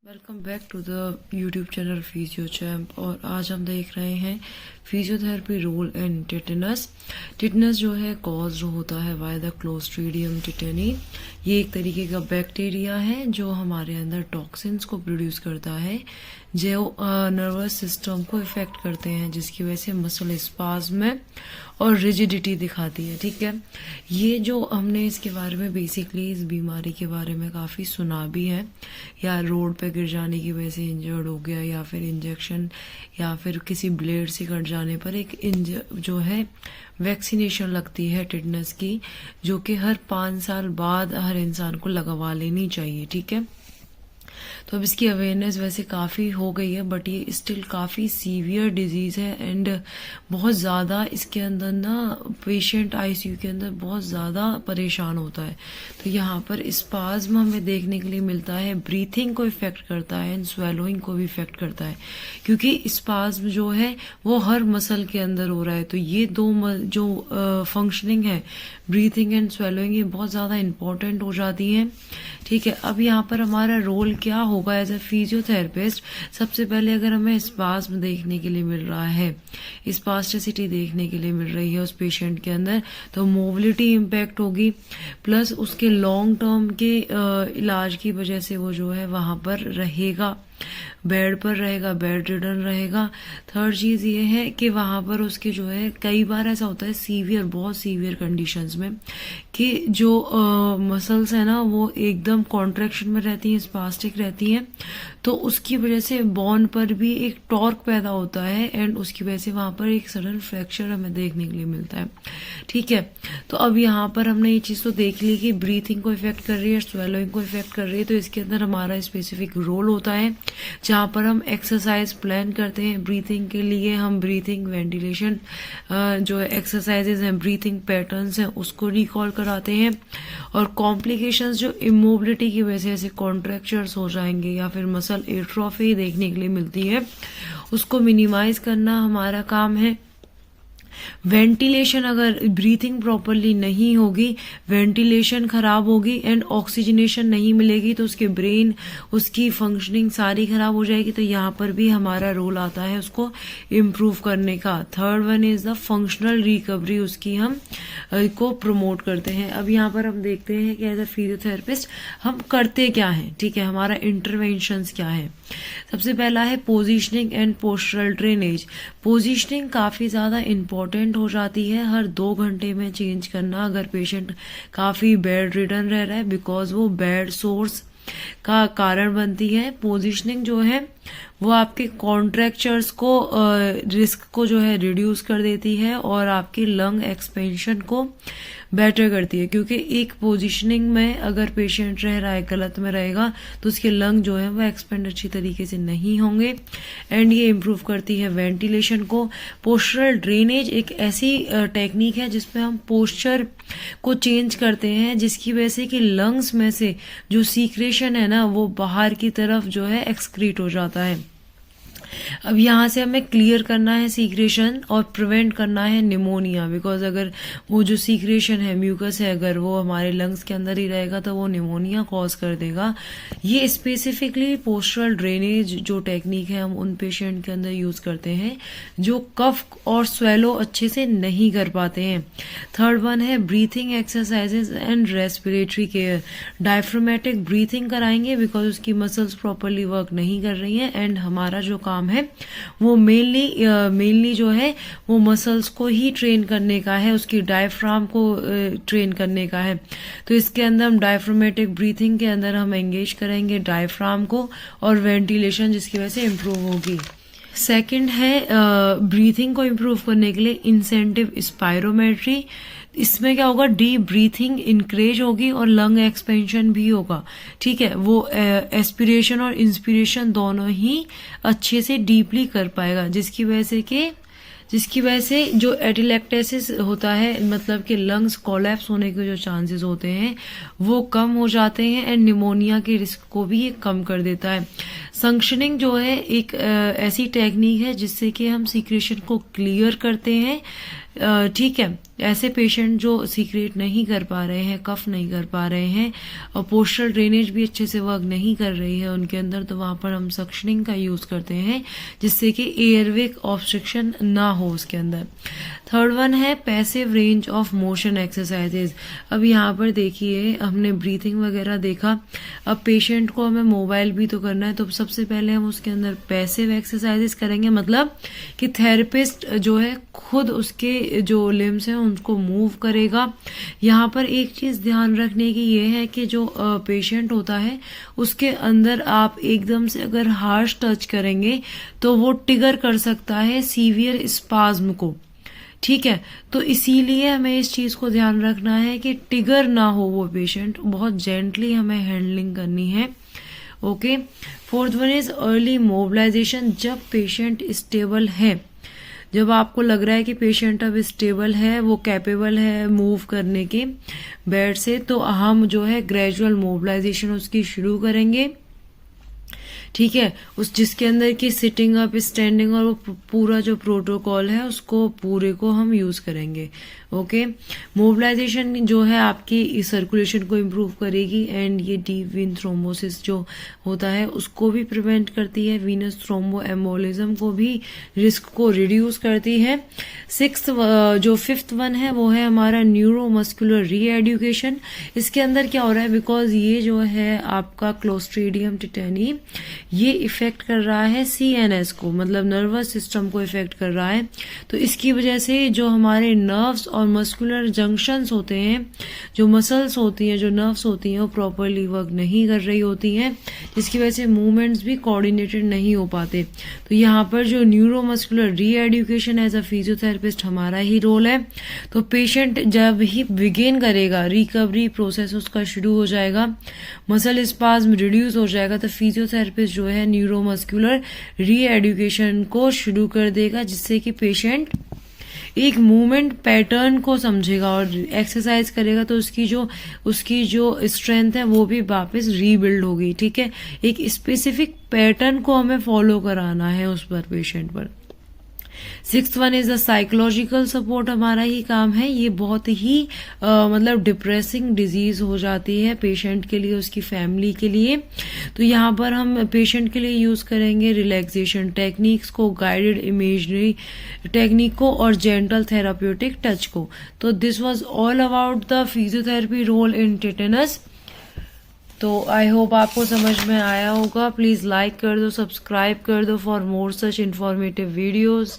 Welcome back to the YouTube channel physio champ. और आज हम देख रहे हैं physiotherapy role in tetanus. Tetanus जो है कॉज होता है बाय द क्लोस्ट्रीडियम टिटेनी। ये एक तरीके का बैक्टीरिया है जो हमारे अंदर टॉक्सिन्स को प्रोड्यूस करता है जो नर्वस सिस्टम को इफेक्ट करते हैं, जिसकी वजह से मसल स्पाज्म और रिजिडिटी दिखाती है। ठीक है, ये जो हमने इसके बारे में बेसिकली इस बीमारी के बारे में काफ़ी सुना भी है, या रोड पे गिर जाने की वजह से इंजर्ड हो गया, या फिर इंजेक्शन या फिर किसी ब्लेड से कट जाने पर एक जो है वैक्सीनेशन लगती है टिटेनस की, जो कि हर 5 साल बाद हर इंसान को लगवा लेनी चाहिए। ठीक है, तो अब इसकी अवेयरनेस वैसे काफ़ी हो गई है, बट ये स्टिल काफ़ी सीवियर डिजीज़ है एंड बहुत ज़्यादा इसके अंदर ना पेशेंट आईसीयू के अंदर बहुत ज़्यादा परेशान होता है। तो यहाँ पर स्पाज्म हमें देखने के लिए मिलता है, ब्रीथिंग को इफेक्ट करता है एंड स्वेलोइंग को भी इफेक्ट करता है, क्योंकि स्पाज्म जो है वो हर मसल के अंदर हो रहा है। तो ये दो जो फंक्शनिंग है, ब्रीथिंग एंड स्वेलोइंग, ये बहुत ज़्यादा इंपॉर्टेंट हो जाती है। ठीक है, अब यहाँ पर हमारा रोल क्या होगा एज ए फिजियोथेरेपिस्ट। सबसे पहले अगर हमें स्पाज्म देखने के लिए मिल रहा है, स्पास्टिसिटी देखने के लिए मिल रही है उस पेशेंट के अंदर, तो मोबिलिटी इम्पैक्ट होगी, प्लस उसके लॉन्ग टर्म के इलाज की वजह से वो जो है वहां पर रहेगा, बेड पर रहेगा, बेड रिडन रहेगा। थर्ड चीज ये है कि वहां पर उसके जो है कई बार ऐसा होता है सीवियर, बहुत सीवियर कंडीशंस में कि जो मसल्स है ना वो एकदम कॉन्ट्रैक्शन में रहती हैं, स्पास्टिक रहती हैं, तो उसकी वजह से बोन पर भी एक टॉर्क पैदा होता है एंड उसकी वजह से वहां पर एक सडन फ्रैक्चर हमें देखने के लिए मिलता है। ठीक है, तो अब यहाँ पर हमने ये चीज तो देख ली कि ब्रीथिंग को इफेक्ट कर रही है, स्वेलोइंग को इफेक्ट कर रही है, तो इसके अंदर हमारा स्पेसिफिक रोल होता है जहाँ पर हम एक्सरसाइज प्लान करते हैं ब्रीथिंग के लिए। हम ब्रीथिंग वेंटिलेशन जो एक्सरसाइजेज हैं, ब्रीथिंग पैटर्न्स हैं, उसको रिकॉल कराते हैं। और कॉम्प्लिकेशंस जो इमोबिलिटी की वजह से ऐसे कॉन्ट्रैक्चर्स हो जाएंगे या फिर मसल एट्रोफी देखने के लिए मिलती है, उसको मिनिमाइज करना हमारा काम है। वेंटिलेशन, अगर ब्रीथिंग प्रॉपरली नहीं होगी, वेंटिलेशन खराब होगी एंड ऑक्सीजनेशन नहीं मिलेगी, तो उसके ब्रेन, उसकी फंक्शनिंग सारी खराब हो जाएगी। तो यहाँ पर भी हमारा रोल आता है उसको इम्प्रूव करने का। Third one is the functional recovery, उसकी हम को प्रमोट करते हैं। अब यहाँ पर हम देखते हैं कि एज अ फिजियोथेरेपिस्ट हम करते क्या हैं। ठीक है, हमारा इंटरवेंशंस क्या है। सबसे पहला है positioning and postural drainage. Positioning काफी ज्यादा इंपॉर्टेंट हो जाती है, हर 2 घंटे में चेंज करना अगर पेशेंट काफी बेड रिडन रह रहा है, बिकॉज वो बेड सोर्स का कारण बनती है। पोजीशनिंग जो है वो आपके कॉन्ट्रैक्चर्स को रिस्क को जो है रिड्यूस कर देती है और आपकी लंग एक्सपेंशन को बेटर करती है, क्योंकि एक पोजीशनिंग में अगर पेशेंट रह रहा है, गलत में रहेगा, तो उसके लंग जो है वो एक्सपेंड अच्छी तरीके से नहीं होंगे एंड ये इम्प्रूव करती है वेंटिलेशन को। पोस्चरल ड्रेनेज एक ऐसी टेक्निक है जिसमें हम पोस्चर को चेंज करते हैं, जिसकी वजह से कि लंग्स में से जो सीक्रेशन है ना वो बाहर की तरफ जो है एक्सक्रीट हो जाता है। अब यहाँ से हमें क्लियर करना है सीक्रेशन और प्रिवेंट करना है निमोनिया, बिकॉज अगर वो जो सीक्रेशन है, म्यूकस है, अगर वो हमारे लंग्स के अंदर ही रहेगा तो वो निमोनिया कॉज कर देगा। ये स्पेसिफिकली पोस्चरल ड्रेनेज जो टेक्निक है हम उन पेशेंट के अंदर यूज करते हैं जो कफ और स्वेलो अच्छे से नहीं कर पाते हैं। थर्ड वन है breathing exercises and respiratory care. Diaphragmatic breathing कराएंगे बिकॉज उसकी मसल्स प्रॉपरली वर्क नहीं कर रही हैं एंड हमारा जो काम है वो मेनली जो है वो मसल्स को ही ट्रेन करने का है, उसकी डायफ्राम को ट्रेन करने का है। तो इसके अंदर हम डायफ्रामेटिक ब्रीथिंग के अंदर हम एंगेज करेंगे डायफ्राम को और वेंटिलेशन, जिसकी वजह से इम्प्रूव होगी। सेकंड है ब्रीथिंग को इम्प्रूव करने के लिए इंसेंटिव स्पायरोमेट्री। इसमें क्या होगा, डीप ब्रीथिंग इंक्रेज होगी और लंग एक्सपेंशन भी होगा। ठीक है, वो एस्पिरेशन और इंस्पिरेशन दोनों ही अच्छे से डीपली कर पाएगा, जिसकी वजह से जो एटिलेक्टेसिस होता है, मतलब कि लंग्स कोलैप्स होने के जो चांसेस होते हैं वो कम हो जाते हैं एंड निमोनिया के रिस्क को भी ये कम कर देता है। संक्शनिंग जो है एक ऐसी टेक्निक है जिससे कि हम सीक्रेशन को क्लियर करते हैं। ठीक है, ऐसे पेशेंट जो सीक्रेट नहीं कर पा रहे हैं, कफ नहीं कर पा रहे हैं और पोस्टल ड्रेनेज भी अच्छे से वर्क नहीं कर रही है उनके अंदर, तो वहां पर हम सक्शनिंग का यूज करते हैं जिससे कि एयरवे ऑब्स्ट्रक्शन ना हो उसके अंदर। थर्ड वन है passive range of motion exercises. अब यहाँ पर देखिए हमने ब्रीथिंग वगैरह देखा, अब पेशेंट को हमें मोबाइल भी तो करना है, तो सबसे पहले हम उसके अंदर पैसिव एक्सरसाइजेज करेंगे, मतलब कि थेरेपिस्ट जो है खुद उसके जो लिम्स हैं उनको मूव करेगा। यहाँ पर एक चीज ध्यान रखने की ये है कि जो पेशेंट होता है उसके अंदर आप एकदम से अगर हार्श टच करेंगे तो वो ट्रिगर कर सकता है सीवियर स्पाज्म को, ठीक है। तो इसीलिए हमें इस चीज को ध्यान रखना है कि ट्रिगर ना हो वो पेशेंट, बहुत जेंटली हमें हैंडलिंग करनी है। Okay. Fourth one is early mobilisation. जब पेशेंट स्टेबल है, जब आपको लग रहा है कि पेशेंट अब स्टेबल है, वो कैपेबल है मूव करने के बेड से, तो हम जो है ग्रेजुअल मोबिलाइजेशन उसकी शुरू करेंगे, ठीक है। उस जिसके अंदर की सिटिंग अप, स्टैंडिंग और वो पूरा जो प्रोटोकॉल है उसको पूरे को हम यूज करेंगे। ओके। मोबिलाइजेशन जो है आपकी सर्कुलेशन को इम्प्रूव करेगी एंड ये डीप वेन थ्रोम्बोसिस जो होता है उसको भी प्रिवेंट करती है, वीनस थ्रोम्बो एम्बोलिज्म को भी रिस्क को रिड्यूस करती है। फिफ्थ वन है वो है हमारा न्यूरोमस्कुलर रीएड्यूकेशन। इसके अंदर क्या हो रहा है, बिकॉज ये जो है आपका क्लोस्ट्रीडियम टिटेनी ये इफेक्ट कर रहा है CNS को, मतलब नर्वस सिस्टम को इफेक्ट कर रहा है, तो इसकी वजह से जो हमारे नर्व्स और मस्कुलर जंक्शंस होते हैं, जो मसल्स होती हैं, जो नर्व्स होती हैं, वो प्रॉपरली वर्क नहीं कर रही होती हैं, जिसकी वजह से मूवमेंट्स भी कोऑर्डिनेटेड नहीं हो पाते। तो यहाँ पर जो न्यूरोमस्कुलर रीएड्यूकेशन एज अ फिजियोथेरेपिस्ट हमारा ही रोल है। तो पेशेंट जब ही बिगिन करेगा, रिकवरी प्रोसेस उसका शुरू हो जाएगा, मसल स्पाज्म रिड्यूस हो जाएगा, तो फिजियोथेरेपिस्ट जो है न्यूरोमस्कुलर रीएड्यूकेशन को शुरू कर देगा, जिससे कि पेशेंट एक मूवमेंट पैटर्न को समझेगा और एक्सरसाइज करेगा, तो उसकी जो स्ट्रेंथ है वो भी वापस रीबिल्ड होगी, ठीक है। एक स्पेसिफिक पैटर्न को हमें फॉलो कराना है उस पर, पेशेंट पर। Sixth one is the psychological support, हमारा ही काम है। ये बहुत ही मतलब डिप्रेसिंग डिजीज हो जाती है पेशेंट के लिए, उसकी फैमिली के लिए, तो यहाँ पर हम पेशेंट के लिए यूज करेंगे रिलैक्सेशन टेक्निक्स को, गाइडेड इमेजरी टेक्निक को और जेंटल थेराप्यूटिक टच को। तो this was all about the physiotherapy role in tetanus. तो आई होप आपको समझ में आया होगा। प्लीज लाइक कर दो, सब्सक्राइब कर दो for more such informative videos.